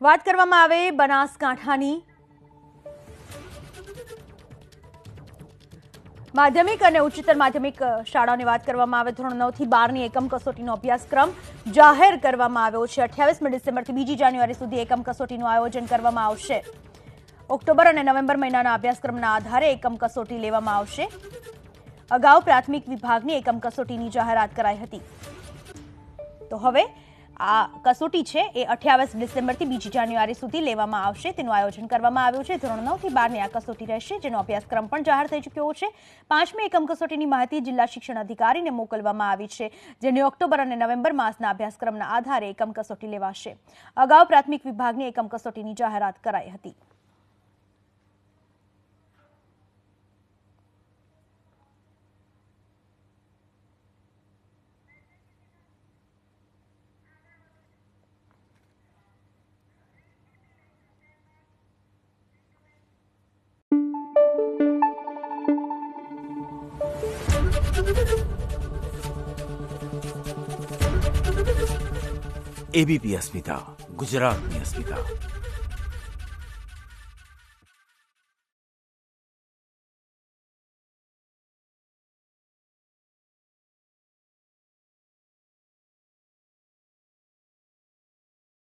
વાત કરવામાં આવે બનાસકાંઠાની માધ્યમિક અને ઉચ્ચતર માધ્યમિક શાળાઓની વાત કરવામાં આવે ધોરણ 9 થી 12 ની એકમ કસોટીનો અભ્યાસક્રમ જાહેર કરવામાં આવ્યો છે। 28મી ડિસેમ્બરથી 2 જાન્યુઆરી સુધી એકમ કસોટીનું આયોજન કરવામાં આવશે। ઓક્ટોબર અને નવેમ્બર મહિનાના અભ્યાસક્રમના આધારે એકમ કસોટી લેવામાં આવશે। અગાઉ પ્રાથમિક વિભાગની એકમ કસોટીની જાહેરાત કરાઈ હતી। તો હવે આ કસોટી છે એ 28 ડિસેમ્બરથી 2 જાન્યુઆરી સુધી લેવામાં આવશે। તેનું આયોજન કરવામાં આવ્યું છે। ધોરણ 9 થી 12 ની આ કસોટી રહેશે, જેનો અભ્યાસક્રમ પણ જાહેર થઈ ચૂક્યો છે। 5મી એકમ કસોટીની માહિતી જિલ્લા શિક્ષણ અધિકારીને મોકલવામાં આવી છે, જેની ઓક્ટોબર અને નવેમ્બર માસના અભ્યાસક્રમના આધારે એકમ કસોટી લેવાશે। અગાઉ પ્રાથમિક વિભાગની એકમ કસોટીની જાહેરાત કરાઈ હતી। एबीपी अस्मिता, गुजरातनी अस्मिता।